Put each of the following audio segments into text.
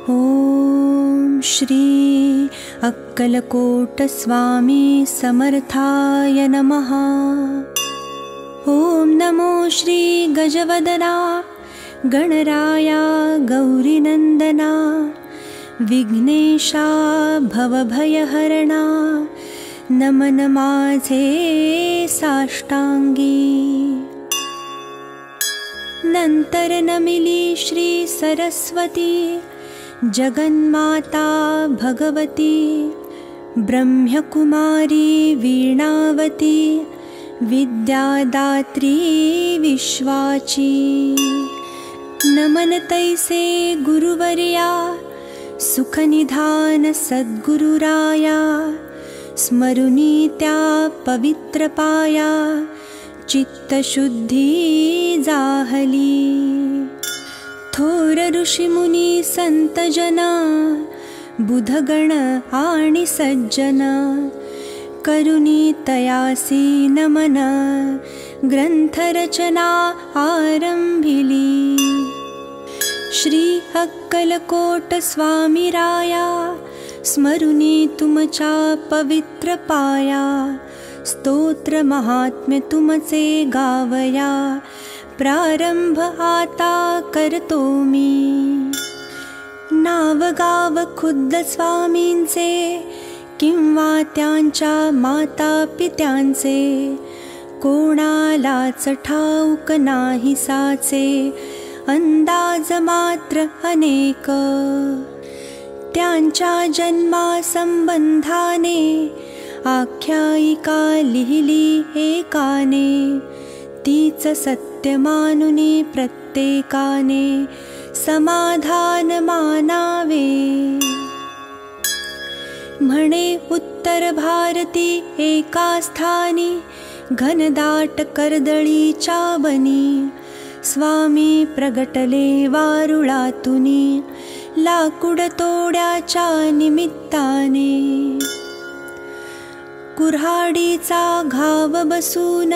ओम श्री अक्कलकोट स्वामी समर्थाय नमः। ओम नमो श्री गजवदना गणराया गौरीनंदना विघ्नेशा भवभयहरणा नमन माझे साष्टांगी। नंतर नमिली श्री सरस्वती जगन्माता भगवती ब्रह्मकुमारी वीणावती विद्यादात्री विश्वाची। नमन तैसे गुरुवर्या सुखनिधान सद्गुरुराया स्मरुनी त्या पवित्र पाया चित्तशुद्धी जाहली। थोर ऋषिमुनी संतजना बुधगण आणि सज्जन करुणी तयासी नमन ग्रंथरचना आरंभिली। श्री अक्कलकोट स्वामी राया स्मरुनी तुमच्या पवित्र पाया स्तोत्र महात्म्य तुमचे गावया प्रारंभ आता करतो मी। नाव गाव खुद्द स्वामींचे किंवा त्यांच्या माता पित्यांचे कोणालाच ठाऊक नाही साचे अंदाज मात्र अनेक। त्यांच्या जन्मासंबंधाने आख्यायिका लिहिली एकाने तीच सत्य मानुनी प्रत्येकाने समाधान मानावे। म्हणे उत्तर भारती एका स्थानी घनदाट कर्दळीच्या बनी स्वामी प्रगटले वारुळातुनी लाकूड तोड्याच्या निमित्ताने। कुऱ्हाडीचा घाव बसून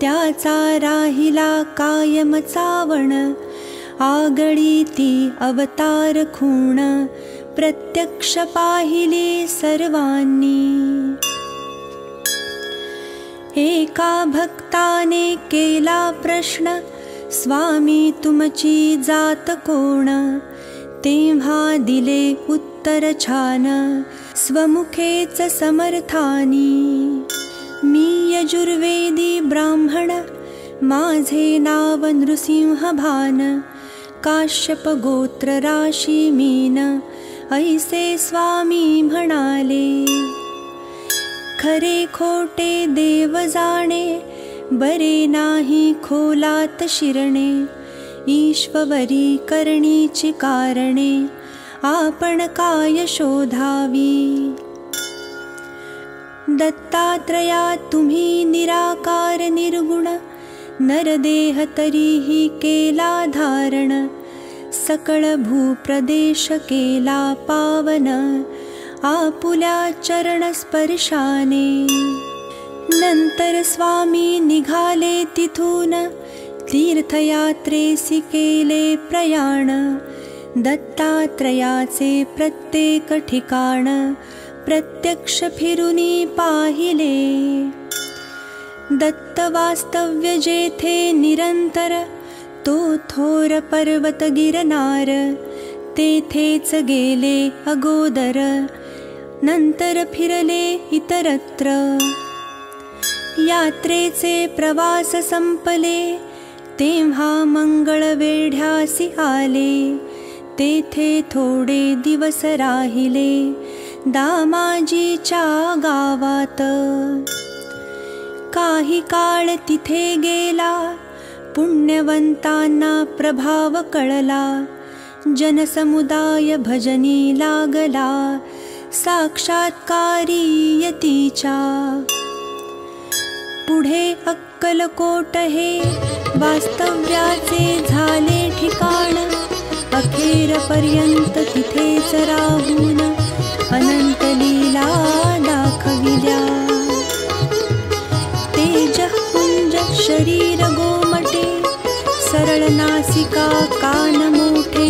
त्याचा राहिला कायम चावण आगळी ती अवतार खूण प्रत्यक्ष पाहिली सर्वांनी। एका भक्ताने केला प्रश्न स्वामी तुमची जात कोण तेव्हा दिले उत्तर छान स्वमुखेच समर्थानी। मी यजुर्वेदी ब्राह्मण माझे नाव नृसिंह भान काश्यप गोत्र राशी मीन ऐसे स्वामी म्हणाले। खरे खोटे देव जाणे बरे नाही खोलात शिरणे ईश्वरी करणीची कारणे आपण काय शोधावी। दत्तात्रया तुम्ही निराकार निर्गुण नरदेह तरीही केला धारण सकळ भूप्रदेश केला पावन आपुल्या चरण स्पर्शाने। नंतर स्वामी निघाले तिथून तीर्थयात्रेसी केले प्रयाण दत्तात्रयाचे प्रत्येक ठिकाण प्रत्यक्ष फिरुनी पाहिले। दत्त वास्तव्य जेथे निरंतर तो थोर पर्वत गिरनार तेथेच गेले अगोदर नंतर फिरले इतरत्र। यात्रेचे प्रवास संपले तेव्हा मंगळवेढ्यासी आले तेथे थोडे दिवस राहिले दामाजीच्या गावात। काही काळ तिथे गेला पुण्यवंतांना प्रभाव कळला जनसमुदाय भजनी लागला साक्षात्कारी यतीच्या। पुढे अक्कलकोट हे वास्तव्याचे झाले ठिकाण अखेरपर्यंत तिथेच राहून अनंत लीला दाखविल्या। तेजःपुंज शरीर गोमटे सरळ नासिका कान मोठे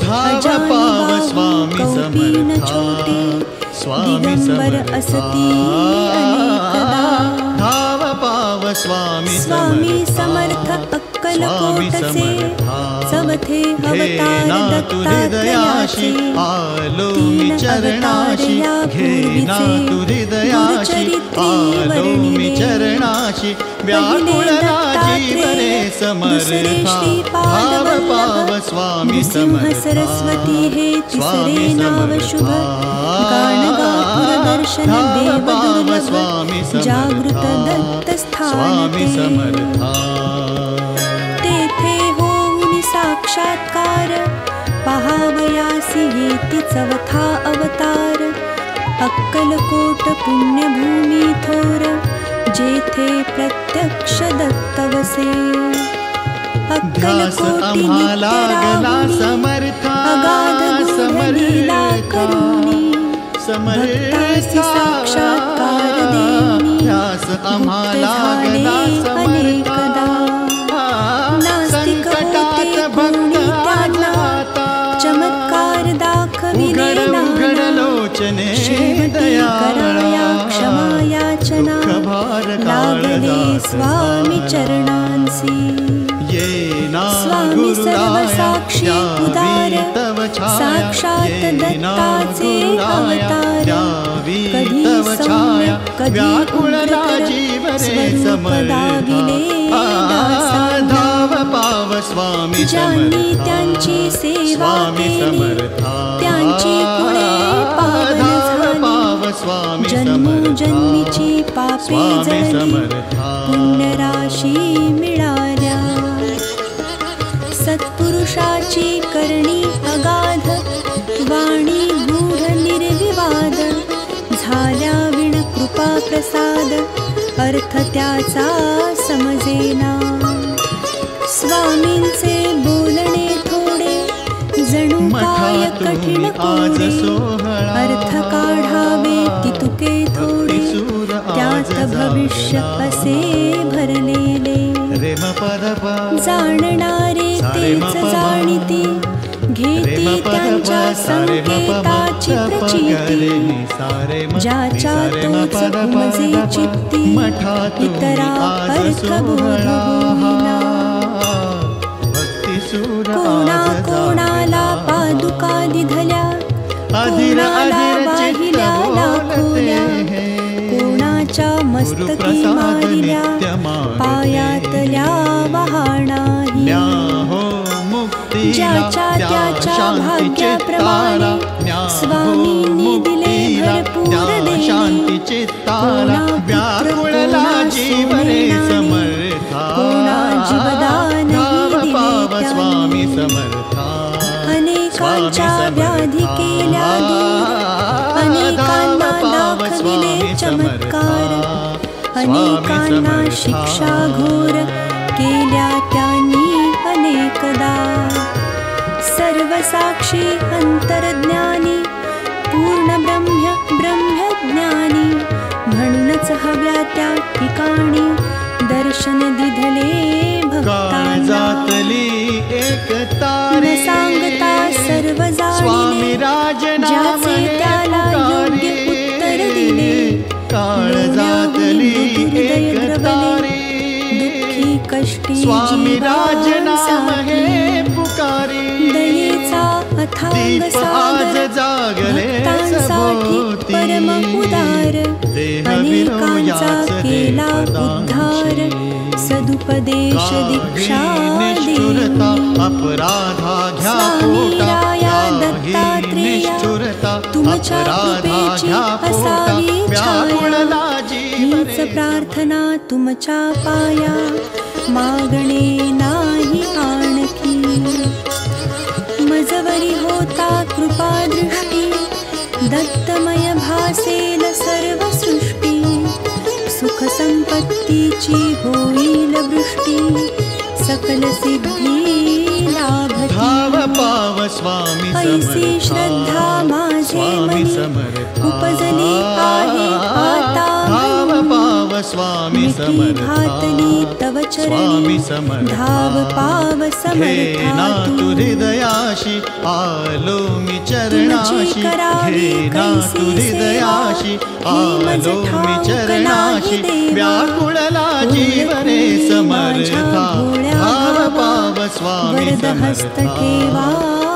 धाव पाव स्वामी कौपीन समर्था छोटे स्वामी दिगंबर असती अनेकदा धाव पाव स्वामी स्वामी समर्थ अक्कलकोटचे चवथे अवतार दत्तात्रयाचे आलो मी चरणाशी घेना तू हृदयाशी आलो मी चरणाशी व्याकुळला जीवने समर्था भाव पाव स्वामी समर्था सरस्वती हे तिसरे नाव शुभ गाणगापुर दर्शन देव दुर्लभ जागृत दत्त स्थान तेथे होऊन साक्षात्कार पहावयासी येती चवथा अवतार अक्कलकोट पुण्यभूमी थोर जेथे प्रत्यक्ष दत्त वसे अक्कलकोटी समर्था अगाध लीला करुणी भक्तासी साक्षात्कार देणी अनेकदा नास्तिक होते कोणी त्यांना चमत्कार दाखविले नाना शेवटी कराया क्षमा याचना लागले स्वामी चरणांसी स्वामी सर्व साक्षी उदार साक्षात दत्ताचे अवतार कधी सौम्य कधी उग्रतर स्वरूप दाविले दासांना ज्यांनी त्यांची सेवा केली त्यांची कुळे पावन झाली जन्मोजन्मीची पापे जळली पुण्यराशी मिळाल्या सत्पुरुषाची करणी अगाध वाणी गूढ निर्विवाद झाल्या विण कृपा प्रसाद अर्थ त्याचा समजेना स्वामींचे बोलणे थोडे जणू काय कठीण कोडे अर्थ काढावे तितुके थोडे त्यात भविष्य असे भरलेले जाणणारे तेच जाणिती घेती त्यांच्या संकेताची प्रचिती ज्याच्या तोच उमजे चित्ती इतरा अर्थ बोध होईना कोणा कोणाला पादुका दिधल्या कोणाला वाहिल्या लाखोल्या कोणाच्या मस्तकी मारिल्या पायातल्या वहाणाही ज्याच्या त्याच्या भाग्याप्रमाणे स्वामींनी दिले भरपूर देणी कोणा पुत्र कोणा सोने कोणा जीवदान दिले अनेकांच्या व्याधी केल्या दूर अनेकांना दाखविले चमत्कार अनेकांना शिक्षा घोर केल्या त्यांनी अनेकदा सर्वसाक्षी अंतर्ज्ञानी पूर्ण ब्रह्मज्ञानी म्हणूनच हव्या त्या ठिकाणी दर्शन दिधले भक्तांना न सांगता सर्व जाणिले ज्याचे त्याला योग्य उत्तर दिले हृदय द्रवले दुःखी कष्टी जीवांसाठी दयेचा अथांग सागर भक्तांसाठी परम उदार अनेकांचा केला उद्धार सदुपदेश दीक्षा देऊन स्वामी राया दत्तात्रेया तुमच्या कृपेची असावी छाया हीच प्रार्थना तुमच्या पाया मागणे नाही आणखी मजवरी होता कृपा दृष्टी दत्तमय भासेल सर्व सृष्टी सुख संपत्तीची होईल वृष्टी सकल सिद्धी लाभती धाव पाव स्वामी ऐसी श्रद्धा माझे मनी उपजली आहे आता धाव पाव स्वामी मिठी समर्था घातली तव स्वामी चरणी समर्था धाव पाव घेना समर्था तू तू हृदयाशी आलो मी चरणाशी तुमची करावी घेना कैसी तू हृदयाशी सेवा, आलो हे मज मी ठाऊक चरणाशी नाही देवा. व्याकुळला जीवने समर्था भाव पाव स्वामी वरदहस्त समर्था ठेवा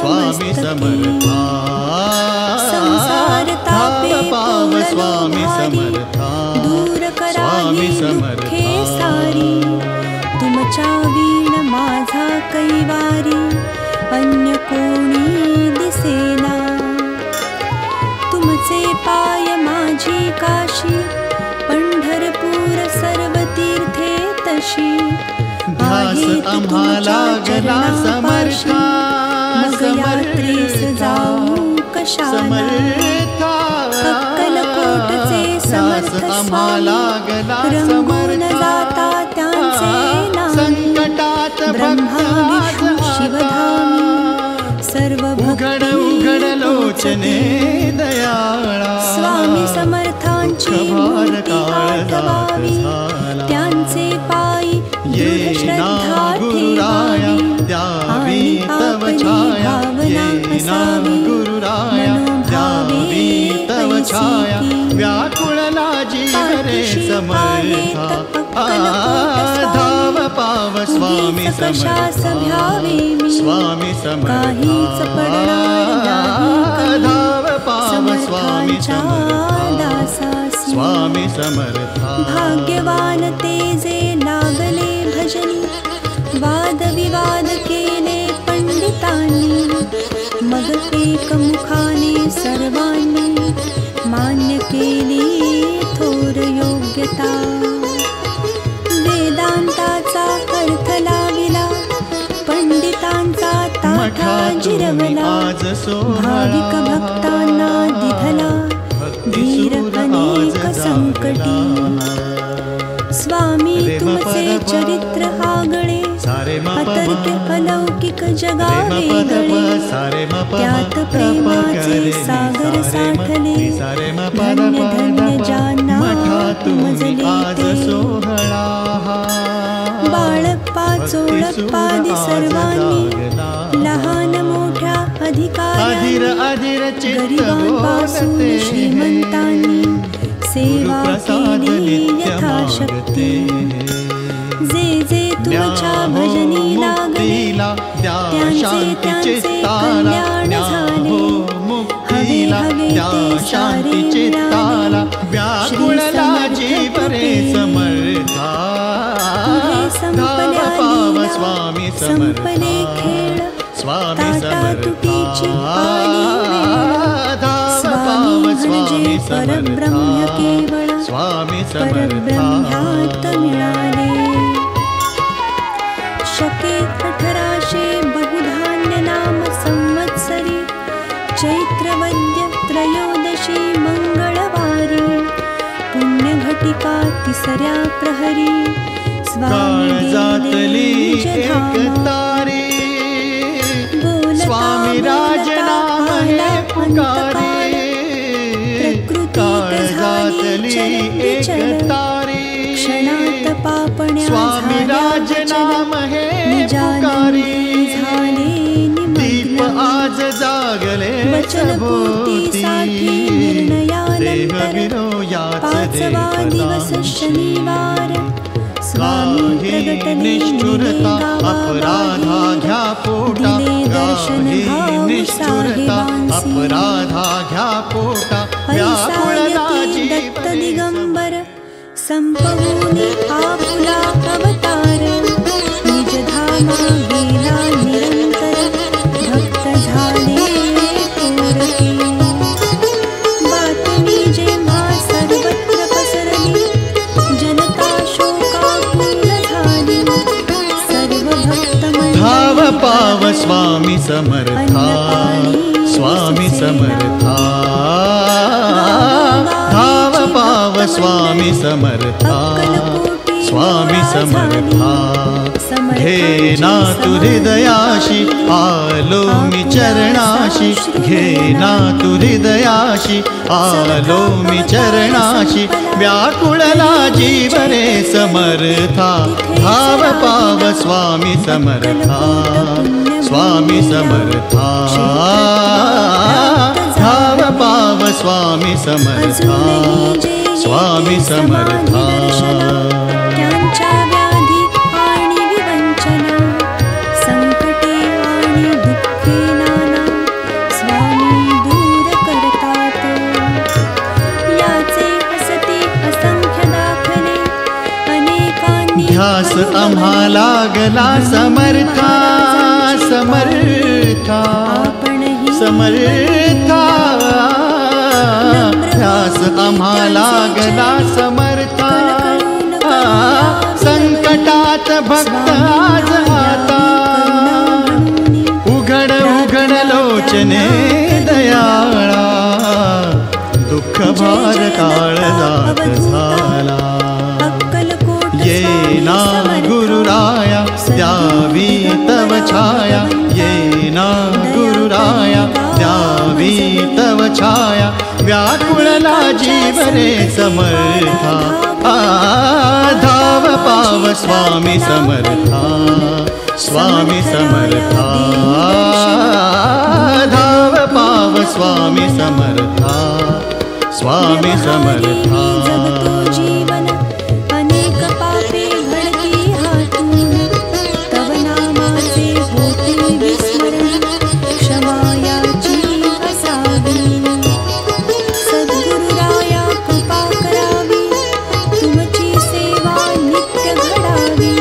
स्वामी मस्तकी. समर्था संसार तापे भाव पाव कोरलो स्वामी भारी, समर्था दूर करावी स्वामी समर्था. दुःखे सारी तुमच्या वीण माझा कैवारी अन्य कोणी दिसेना तुमचे पाय माझी काशी पंढरपूर सर्व तीर्थे तशी ध्यास आम्हाला गला समर्था मग यात्रेस जाऊ कशाला समर्था अक्कलकोटचे समर्थ आम्हाला गला रंगून जाता त्यांचे नाम संकटात ब्रह्मा विष्णू शिवधामी सर्व उघड उघड लोचने दयाळा स्वामी समर्थांची भार मूर्ती काळ आठवावी झाला. त्यांचे पायी दृढ श्रद्धा गुरुराया द्यावी आणि तव आपली छाया भावना येना असावी गुरुराया मनोभावे द्यावी तव छाया ऐसी व्याकुळला जीवरे पाठीशी समर्था आहेत अक्कलकोट धाव पाव स्वामी उगीच कशास भ्यावे समर्था मी, स्वामी काहीच पडणार समर्था नाही धाव पाव स्वामी समर्थांच्या समर्था दासासी. स्वामी समर्था भाग्यवान ते जे लागले भजनी वादविवाद केले पंडितांनी मग एकमुखाने सर्वांनी मान्य केली थोर योग्यता वेदांताचा अर्थ लाविला पंडितांचा ताठा जिरवला आज भाविक भक्तांना दिधला धीर अनेक संकटी स्वामी तुमचे चरित्र हागळे अतर्क्य अलौकिक जगावे गळे त्यात प्रेमाचे सागर साठले धन्य धन्य जाना मजले ते बाळप्पा चोळप्पादी सर्वांनी लहान मोठ्या अधिकारी गरिबांपासून श्रीमंतांनी सेवा केली यथाशक्ती जे जे तुमच्या भजनी लागले त्यांचे त्यांचे कल्याण झाले हवे हवे ते सारे मिळाले व्याकुळला जीवरे समर्था संपल्या स्वामी संपले खेळ स्वामी ताटा तुटीची समर्था स्वामी म्हणजे परब्रह्म केवळ स्वामी परब्रह्मात मिळाले शके 1800 बहुधान्य नाम संवत्सरी चैत्रवद्य त्रयोदशी मंगळवारी पुण्यघटिका तिसऱ्या प्रहरी स्वामी जातली एक तारी स्वामी राजनाम हे पुकारे प्रकृतीत झाली चल तारी क्षणात पापण्या स्वामी राजनाम हे पुकारे झाले दीप आज जागले वचनपूर्तीसाठी निर्णयानंतर पाचवा दिवस शनिवार स्वामी प्रगटले निष्ठुरता अपराधा घ्या पोटा निष्ठुरता अपराधा घ्या पोटा हरिसायती दत्त दिगंबर संपवूनी आपुला अवतार निजधामा गेला निरंतर भक्त झाले थोरके बातमी जेव्हा सर्वत्र पसरली जनता शोकाकुल झाली सर्व भक्त धाव पाव स्वामी समर्था स्वामी समर्था धाव पाव स्वामी समर्था स्वामी समर्था घे ना तू हृदयाशी आलो मी चरणाशी घे ना तू हृदयाशी आलो मी चरणाशी व्याकुळला जीव रे समर्था धाव पाव स्वामी समर्था स्वामी समर्था धाव पाव स्वामी समर्था स्वामी समर्था त्यांच्या व्याधी आणि विवंचना संकटे आणि दुःखे नाना स्वामी दूर करतात याचे हसते असंख्य दाखले अनेकांनी ध्यास आम्हा लागला समर्था समर्था समर्था ध्यास आम्हा लागला समर्था संकटात भक्त आज आता उघड उघड लोचने दयाळा दुःख भार काळ जात झाला ये ना गुरुराया द्यावी तव छाया ये ना गुरुराया द्यावी तव छाया व्याकुळला जीव रे समर्था धाव पाव स्वामी समर्था स्वामी समर्था धाव पाव स्वामी समर्था स्वामी समर्था जीवन अनेक पापे घडती हातून तव नामाचे होते विस्मरण क्षमायाची असावी सद्गुरुराया कृपा करावी तुमची सेवा नित्य घडावी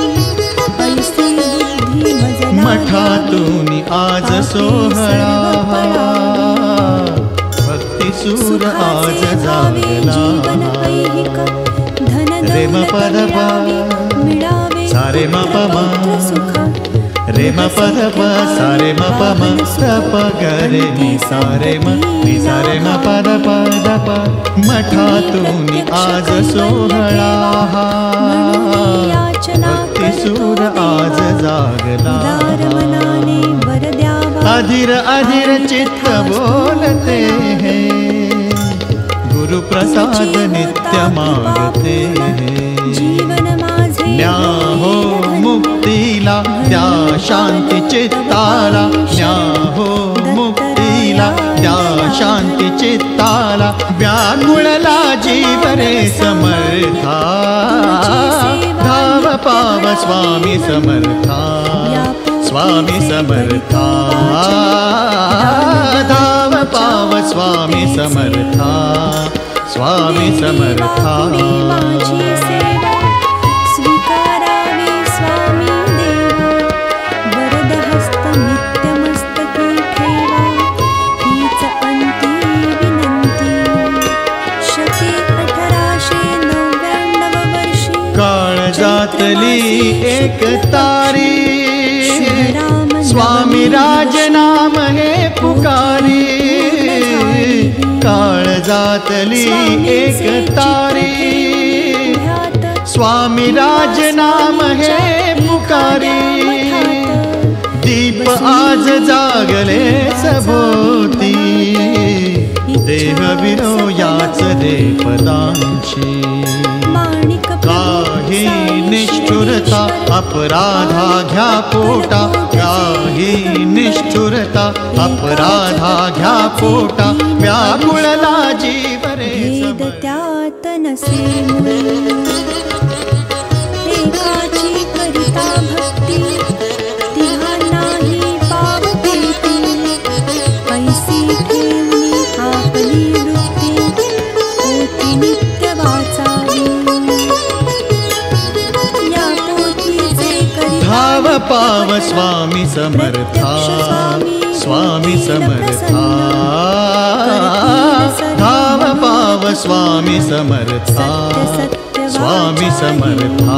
ऐसी बुद्धी मजला मठातून आज सोहळा भक्तिसूर आज जागला रे म पद प सारे म प म रे म पद प सारे म प म प ग रे नि सारे म पद पद प मठातून आज सोहळा भक्तिसूर आज जागला अधीर अधीर चित्त बोलते हैं गुरु प्रसाद नित्य मागते हैं न्या हो मुक्तीला द्या शांती चित्ताला न्या हो मुक्तीला द्या शांती चित्ताला व्याकुळला जीव रे समर्था धाव पाव स्वामी समर्था स्वामी समर्था धाव पाव स्वामी समर्था स्वामी समर्था स्वीकारावे स्वामी देवा वरद हस्त नित्य मस्तकी ठेवा हीच अंती विनंती शके 1899 वर्षी काळजातली एक तारी स्वामी राज नाम हे पुकारी काळजातली एक तारी स्वामी राज नाम हे पुकारी दीप आज जागले सभोवती देह विनो याच रे पदांची काही निष्ठुरता अपराधा घ्या पोटा काही निष्ठुरता अपराधा घ्या पोटा व्याकुळला जीव रे भेद त्यात नसे एकाची करिता भक्ती तिहा नाही पावते ऐसी ठेवणी आपली वृत्ती होती नित्य वाचावी या पोथीचे धाव पाव स्वामी समर्था स्वामी समर्था धाव पाव स्वामी समर्था स्वामी समर्था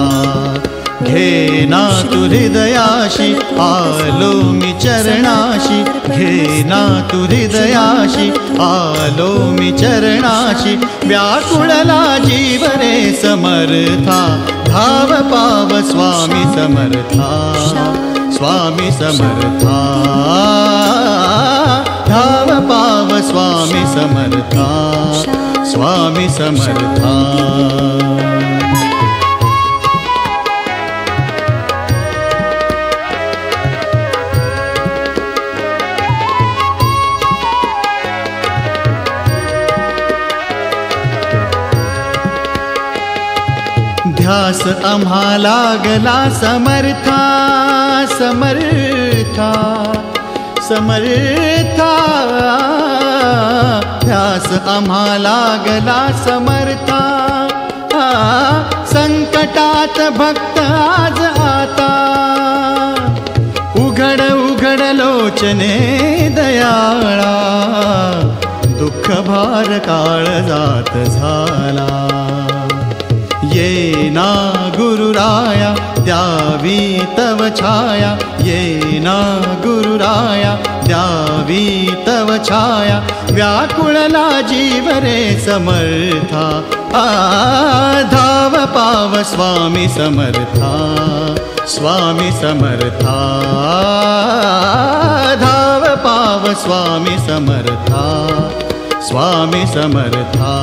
घेना तू हृदयाशी आलो मी चरणाशी घेना तू हृदयाशी आलो मी चरणाशी व्याकुळला जीव रे समर्था धाव पाव स्वामी समर्था स्वामी समर्था धाव पाव स्वामी समर्था स्वामी समर्था ध्यास आम्हा लागला समर्था समर्था समर्था ध्यास आम्हा लागला समर्था संकटात भक्त आज आता उघड उघड लोचने दयाळा दुःख भार काळ जात झाला येना गुरुराया द्यावी तव छाया येना गुरुराया द्यावी तव छाया व्याकुळला जीव रे समर्था धाव पाव स्वामी समर्था स्वामी समर्था धाव पाव स्वामी समर्था स्वामी समर्था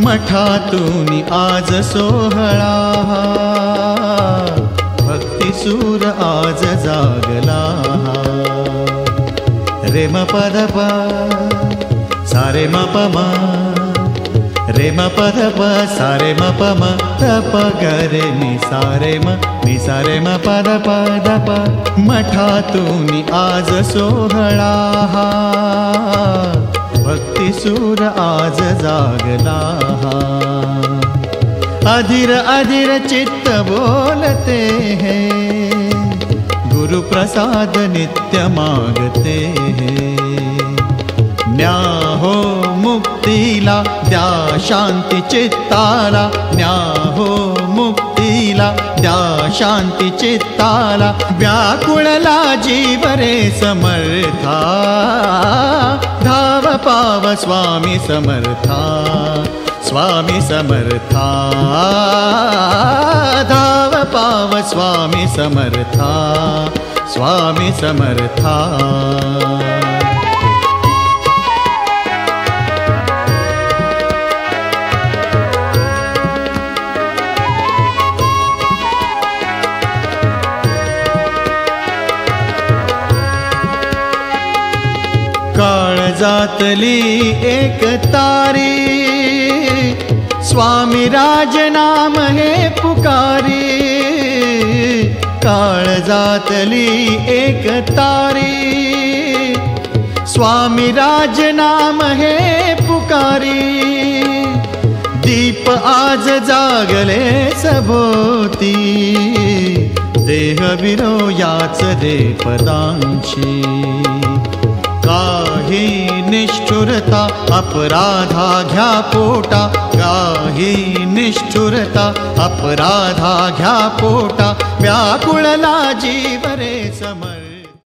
मठातून आज सोहळा भक्तिसूर आज जागला रे म पद प सारे म प म रे म पद प सारे म प म त प ग रे नि सारे म पद पद प मठातून आज सोहळा भक्तिसूर आज जागला अधीर अधीर चित्त बोलते हैं गुरु प्रसाद नित्य मांगते हैं न्या हो मुक्तीला द्या शांती चित्ताला न्या हो मुक्तीला द्या शांती चित्ताला व्याकुळला जीव रे समर्था धाव पाव स्वामी समर्था स्वामी समर्था धाव पाव स्वामी समर्था स्वामी समर्था काळजातली एक तारी स्वामी राज नाम हे पुकारी काळजातली एक तारी स्वामी राज नाम हे पुकारी दीप आज जागले सभोवती देह विरो याच रे पदांची काही निष्ठुरता अपराधा घ्या पोटा काही निष्ठुरता अपराधा घ्या पोटा व्याकुळला जीव रे समर्था